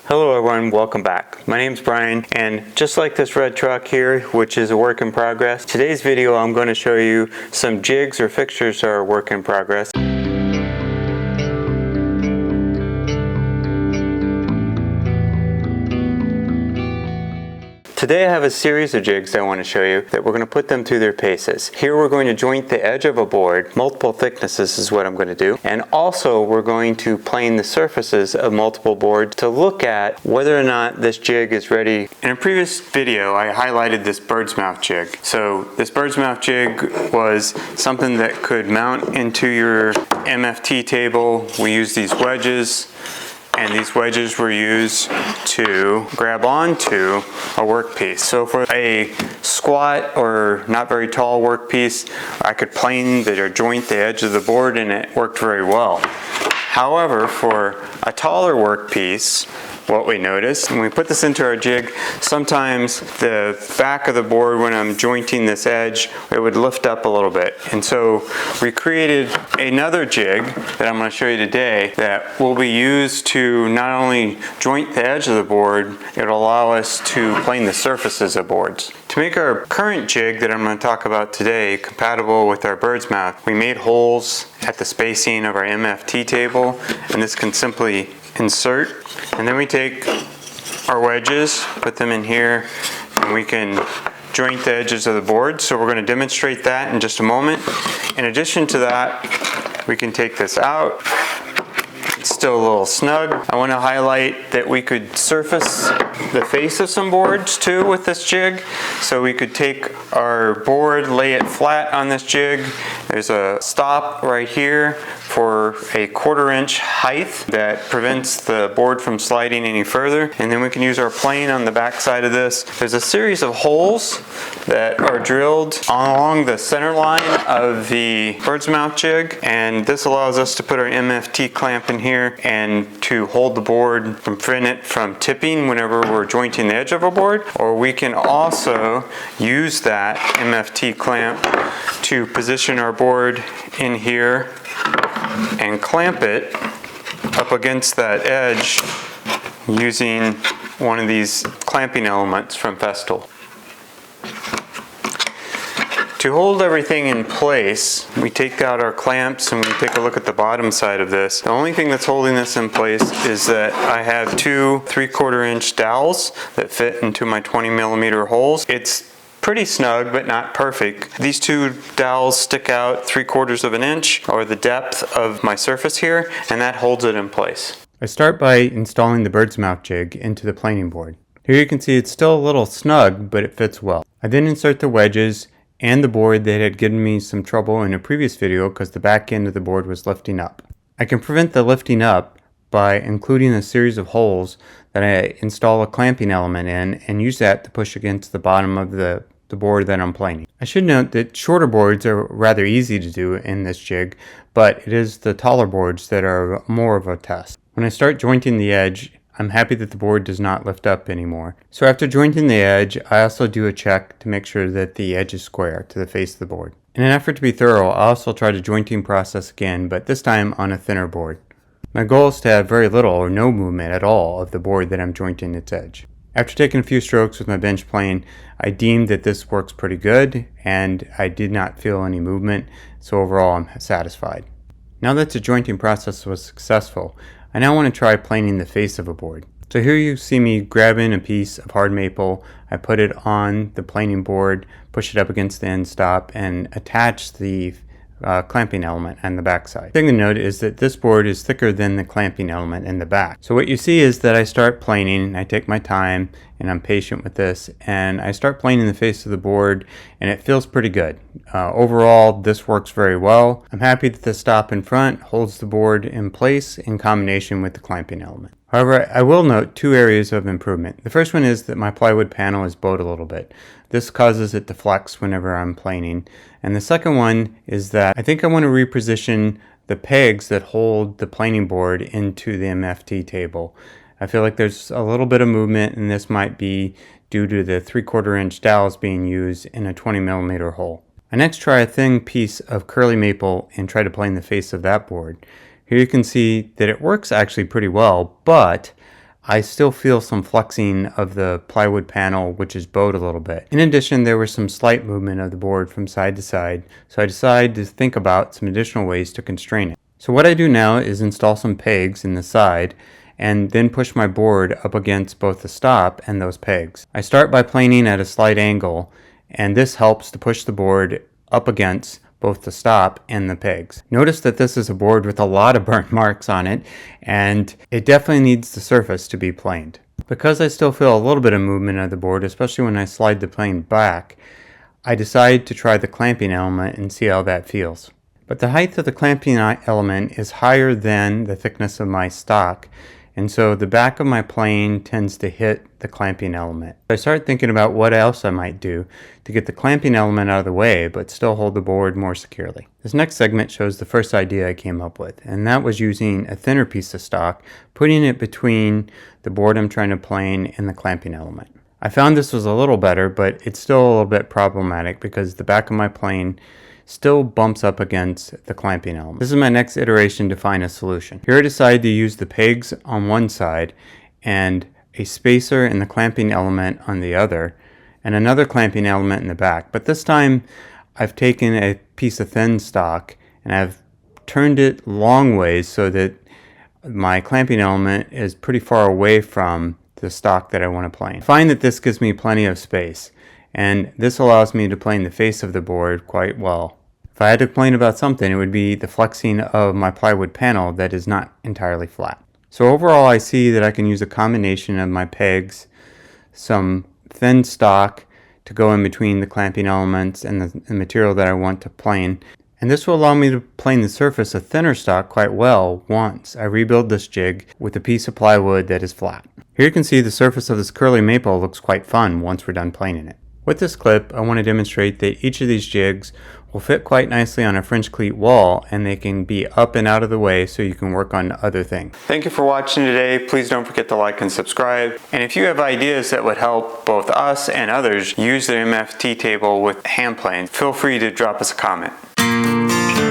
Hello everyone, welcome back. My name's Brian, and just like this red truck here, which is a work in progress, today's video I'm going to show you some jigs or fixtures that are a work in progress. Today I have a series of jigs I want to show you that we're going to put them through their paces. Here we're going to joint the edge of a board, multiple thicknesses is what I'm going to do, and also we're going to plane the surfaces of multiple boards to look at whether or not this jig is ready. In a previous video I highlighted this bird's mouth jig. So this bird's mouth jig was something that could mount into your MFT table. We use these wedges, and these wedges were used to grab onto a workpiece. So for a squat or not very tall workpiece, I could plane or joint the edge of the board and it worked very well. However, for a taller workpiece, what we noticed when we put this into our jig, sometimes the back of the board, when I'm jointing this edge, it would lift up a little bit. And so we created another jig that I'm going to show you today that will be used to not only joint the edge of the board, it'll allow us to plane the surfaces of boards. To make our current jig that I'm going to talk about today compatible with our bird's mouth, we made holes at the spacing of our MFT table, and this can simply insert, and then we take our wedges, put them in here, and we can joint the edges of the board. So we're going to demonstrate that in just a moment. In addition to that, we can take this out. It's still a little snug. I want to highlight that we could surface the face of some boards too with this jig. So we could take our board, lay it flat on this jig. There's a stop right here for a 1/4 inch height that prevents the board from sliding any further. And then we can use our plane on the back side of this. There's a series of holes that are drilled along the center line of the bird's mouth jig, and this allows us to put our MFT clamp in here and to hold the board, prevent it from tipping whenever we're jointing the edge of a board. Or we can also use that MFT clamp to position our board in here and clamp it up against that edge using one of these clamping elements from Festool. To hold everything in place, we take out our clamps and we take a look at the bottom side of this. The only thing that's holding this in place is that I have two 3/4 inch dowels that fit into my 20mm holes. It's pretty snug, but not perfect. These two dowels stick out 3/4 of an inch, or the depth of my surface here, and that holds it in place. I start by installing the bird's mouth jig into the planing board. Here you can see it's still a little snug, but it fits well. I then insert the wedges and the board that had given me some trouble in a previous video because the back end of the board was lifting up. I can prevent the lifting up by including a series of holes that I install a clamping element in and use that to push against the bottom of the board that I'm planing. I should note that shorter boards are rather easy to do in this jig, but it is the taller boards that are more of a test. When I start jointing the edge, I'm happy that the board does not lift up anymore. So after jointing the edge, I also do a check to make sure that the edge is square to the face of the board. In an effort to be thorough, I also try the jointing process again, but this time on a thinner board. My goal is to have very little or no movement at all of the board that I'm jointing its edge. After taking a few strokes with my bench plane, I deemed that this works pretty good and I did not feel any movement, so overall I'm satisfied. Now that the jointing process was successful, I now want to try planing the face of a board. So here you see me grabbing a piece of hard maple, I put it on the planing board, push it up against the end stop, and attach the clamping element on the back side. The thing to note is that this board is thicker than the clamping element in the back. So what you see is that I start planing, and I take my time, and I'm patient with this, and I start planing the face of the board, and it feels pretty good. Overall, this works very well. I'm happy that the stop in front holds the board in place in combination with the clamping element. However, I will note two areas of improvement. The first one is that my plywood panel is bowed a little bit. This causes it to flex whenever I'm planing. And the second one is that I think I want to reposition the pegs that hold the planing board into the MFT table. I feel like there's a little bit of movement, and this might be due to the 3/4 inch dowels being used in a 20mm hole. I next try a thin piece of curly maple and try to plane the face of that board. Here you can see that it works actually pretty well, but I still feel some flexing of the plywood panel, which is bowed a little bit. In addition, there was some slight movement of the board from side to side, so I decided to think about some additional ways to constrain it. So what I do now is install some pegs in the side and then push my board up against both the stop and those pegs. I start by planing at a slight angle, and this helps to push the board up against both the stop and the pegs. Notice that this is a board with a lot of burnt marks on it, and it definitely needs the surface to be planed. Because I still feel a little bit of movement of the board, especially when I slide the plane back, I decide to try the clamping element and see how that feels. But the height of the clamping element is higher than the thickness of my stock, and so the back of my plane tends to hit the clamping element. I start thinking about what else I might do to get the clamping element out of the way but still hold the board more securely. This next segment shows the first idea I came up with, and that was using a thinner piece of stock, putting it between the board I'm trying to plane and the clamping element. I found this was a little better, but it's still a little bit problematic because the back of my plane still bumps up against the clamping element. This is my next iteration to find a solution. Here I decided to use the pegs on one side and a spacer and the clamping element on the other, and another clamping element in the back. But this time I've taken a piece of thin stock and I've turned it long ways so that my clamping element is pretty far away from the stock that I want to plane. I find that this gives me plenty of space, and this allows me to plane the face of the board quite well. If I had to complain about something, it would be the flexing of my plywood panel that is not entirely flat. So overall, I see that I can use a combination of my pegs, some thin stock to go in between the clamping elements and the material that I want to plane. And this will allow me to plane the surface of thinner stock quite well once I rebuild this jig with a piece of plywood that is flat. Here you can see the surface of this curly maple looks quite fun once we're done planing it. With this clip, I want to demonstrate that each of these jigs will fit quite nicely on a French cleat wall, and they can be up and out of the way so you can work on other things. Thank you for watching today. Please don't forget to like and subscribe. And if you have ideas that would help both us and others use their MFT table with hand planes, feel free to drop us a comment.